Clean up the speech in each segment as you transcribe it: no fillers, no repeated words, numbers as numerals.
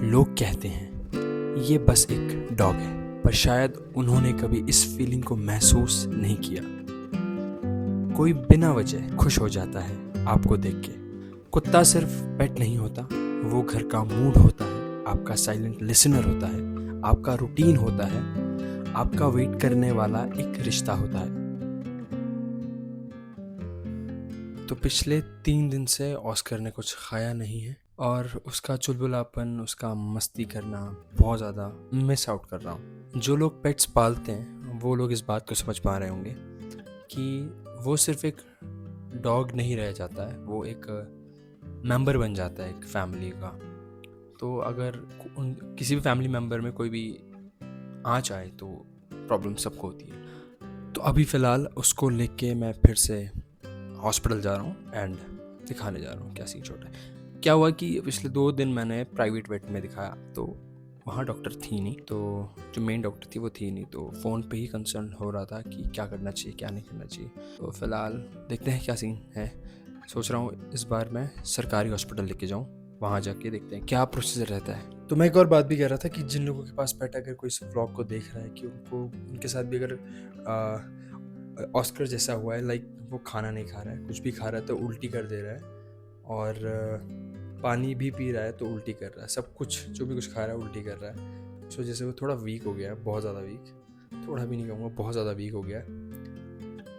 लोग कहते हैं ये बस एक डॉग है, पर शायद उन्होंने कभी इस फीलिंग को महसूस नहीं किया। कोई बिना वजह खुश हो जाता है आपको देख के। कुत्ता सिर्फ पेट नहीं होता, वो घर का मूड होता है, आपका साइलेंट लिसनर होता है, आपका रूटीन होता है, आपका वेट करने वाला एक रिश्ता होता है। तो पिछले 3 दिन से ऑस्कर ने कुछ खाया नहीं है और उसका चुलबुलापन, उसका मस्ती करना बहुत ज़्यादा मिस आउट कर रहा हूँ। जो लोग पेट्स पालते हैं वो लोग इस बात को समझ पा रहे होंगे कि वो सिर्फ एक डॉग नहीं रह जाता है, वो एक मेंबर बन जाता है एक फैमिली का। तो अगर किसी भी फैमिली मेंबर में कोई भी आ जाए तो प्रॉब्लम सबको होती है। तो अभी फ़िलहाल उसको लेके मैं फिर से हॉस्पिटल जा रहा हूँ एंड दिखाने जा रहा हूँ क्या सीन छोटा है। क्या हुआ कि पिछले 2 दिन मैंने प्राइवेट वेट में दिखाया, तो वहाँ डॉक्टर थी नहीं, तो जो मेन डॉक्टर थी वो थी नहीं, तो फ़ोन पे ही कंसर्न हो रहा था कि क्या करना चाहिए क्या नहीं करना चाहिए। तो फ़िलहाल देखते हैं क्या सीन है। सोच रहा हूँ इस बार मैं सरकारी हॉस्पिटल लेके जाऊँ, वहाँ जाके देखते हैं क्या प्रोसीजर रहता है। तो मैं एक और बात भी कह रहा था कि जिन लोगों के पास पेट, अगर कोई इस व्लॉग को देख रहा है कि उनके साथ भी अगर ऑस्कर जैसा हुआ है, लाइक वो खाना नहीं खा रहा है, कुछ भी खा रहा है तो उल्टी कर दे रहा है, और पानी भी पी रहा है तो उल्टी कर रहा है, सब कुछ जो भी कुछ खा रहा है उल्टी कर रहा है। इस वजह से वो थोड़ा वीक हो गया है, बहुत ज़्यादा वीक, थोड़ा भी नहीं कहूँगा, बहुत ज़्यादा वीक हो गया है।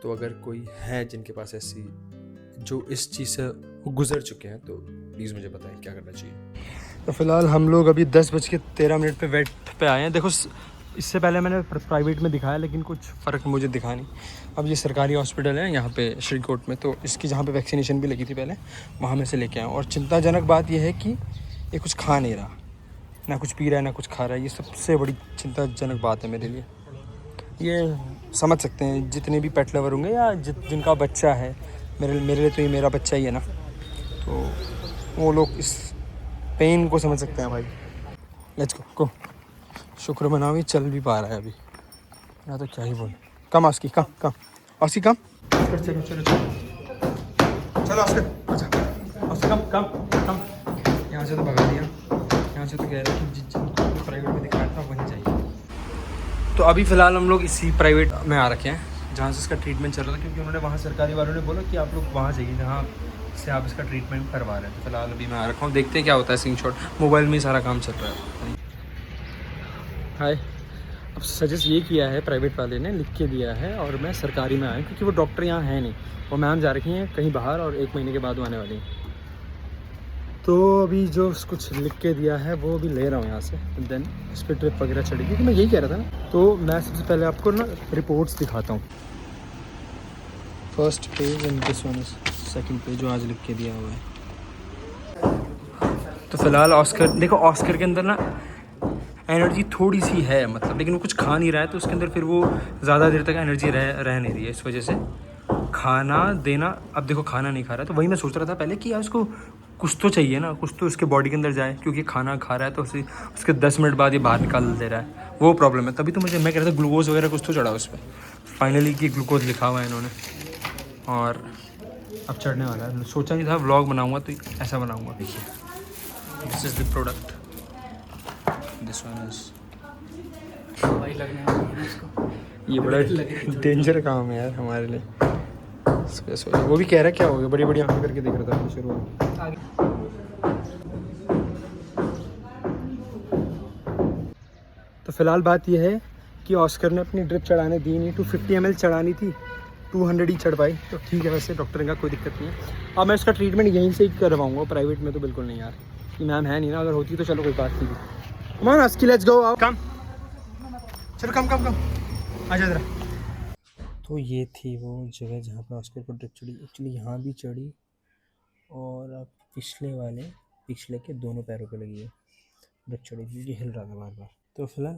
तो अगर कोई है जिनके पास ऐसी, जो इस चीज़ से गुजर चुके हैं, तो प्लीज़ मुझे बताएं क्या करना चाहिए। तो फिलहाल हम लोग अभी 10:13 पे वेट पे आए हैं। देखो इससे पहले मैंने प्राइवेट में दिखाया लेकिन कुछ फ़र्क मुझे दिखा नहीं। अब ये सरकारी हॉस्पिटल है यहाँ पे श्रीकोट में, तो इसकी जहाँ पे वैक्सीनेशन भी लगी थी पहले, वहाँ में से लेके आया हूँ। और चिंताजनक बात यह है कि ये कुछ खा नहीं रहा, ना कुछ पी रहा है ना कुछ खा रहा है। ये सबसे बड़ी चिंताजनक बात है मेरे लिए। ये समझ सकते हैं जितने भी पेट लवर होंगे या जिनका बच्चा है, मेरे लिए तो ये मेरा बच्चा ही है ना, तो वो लोग इस पेन को समझ सकते हैं भाई। Let's go. शुक्र मनाओ ये चल भी पा रहा है अभी, या तो क्या ही बोले। कम ऑस्की, कम ऑस्की, कम। चलो चलो चलो चलो चलो ऑस्कर, अच्छा ऑस्की, कम। यहाँ से तो भगा दिया, यहाँ से तो कह रहे कि जिस प्राइवेट में दिखाया था वहीं चाहिए। तो अभी फ़िलहाल हम लोग इसी प्राइवेट में आ रखे हैं जहाँ से इसका ट्रीटमेंट चल रहा था, क्योंकि उन्होंने वहाँ सरकारी वालों ने बोला कि आप लोग वहाँ जाइए जहाँ से आप इसका ट्रीटमेंट करवा रहे हैं। तो फिलहाल अभी मैं आ रखा हूँ, देखते हैं क्या होता है सीन शॉट। मोबाइल में ही सारा काम चल रहा है। हाय, अब सजेस्ट ये किया है प्राइवेट वाले ने, लिख के दिया है, और मैं सरकारी में आया क्योंकि वो डॉक्टर यहाँ है नहीं, वो मैम जा रखी हैं कहीं बाहर और 1 महीने के बाद वो आने वाली हैं। तो अभी जो कुछ लिख के दिया है वो अभी ले रहा हूँ यहाँ से, देन इस पर ड्रिप वगैरह चढ़ेगी, क्योंकि मैं यही कह रहा था ना। तो मैं सबसे पहले आपको ना रिपोर्ट्स दिखाता हूँ। First page and this one is second page जो आज लिख के दिया हुआ है। तो फिलहाल ऑस्कर देखो, ऑस्कर के अंदर ना एनर्जी थोड़ी सी है मतलब, लेकिन वो कुछ खा नहीं रहा है, तो उसके अंदर फिर वो ज़्यादा देर तक एनर्जी रह नहीं रही है। इस वजह से खाना देना, अब देखो खाना नहीं खा रहा है, तो वही मैं सोच रहा था पहले कि यार उसको कुछ तो चाहिए ना, कुछ तो उसके बॉडी के अंदर जाए, क्योंकि खाना खा रहा है तो उसके 10 मिनट बाद ये बाहर निकाल दे रहा है, वो प्रॉब्लम है। तभी तो मैं कह रहा था ग्लूकोज वगैरह कुछ तो चढ़ा उस पर, फाइनली कि ग्लूकोज लिखा हुआ है इन्होंने, और अब चढ़ने वाला है। सोचा नहीं था व्लॉग बनाऊँगा तो ऐसा बनाऊँगा। देखिए, this is the product, this one is, भाई लगने वाली है इसको। ये बड़ा डेंजर काम है यार हमारे लिए। वो भी कह रहा है क्या हो गया, बड़ी बड़ी आंखें करके देख रहा था शुरुआत। आगे तो फिलहाल बात यह है कि ऑस्कर ने अपनी ड्रिप चढ़ाने दी नहीं, 250 ml चढ़ानी थी, 200 ही चढ़ पाई, तो ठीक है। वैसे डॉक्टर ने कहा कोई दिक्कत नहीं है। अब मैं इसका ट्रीटमेंट यहीं से ही करवाऊंगा, प्राइवेट में तो बिल्कुल नहीं यार, कि मैम है नहीं ना, अगर होती तो चलो कोई बात नहीं। Come on ASCII, let's go, आओ कम, चलो कम आजा जरा। तो ये थी वो जगह जहाँ पे ऑस्कर को ड्रिप चढ़ी, एक्चुअली यहाँ भी चढ़ी, और अब पिछले के दोनों पैरों पे लगी है ड्रिप चढ़ी, क्योंकि हिल रहा था बार बार। तो फिलहाल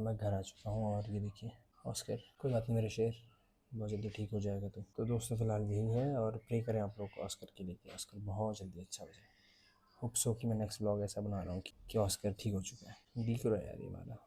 मैं घर आ चुका हूँ, और ये देखिए ऑस्कर, कोई बात नहीं मेरे शेर, बहुत जल्दी ठीक हो जाएगा। तो दोस्तों फिलहाल यही है, और प्रे करें आप लोग ऑस्कर के लिए कि ऑस्कर बहुत जल्दी अच्छा हो जाए। होप सो कि मैं नेक्स्ट ब्लॉग ऐसा बना रहा हूँ कि ऑस्कर ठीक हो चुका है। डी करो यार ये वाला।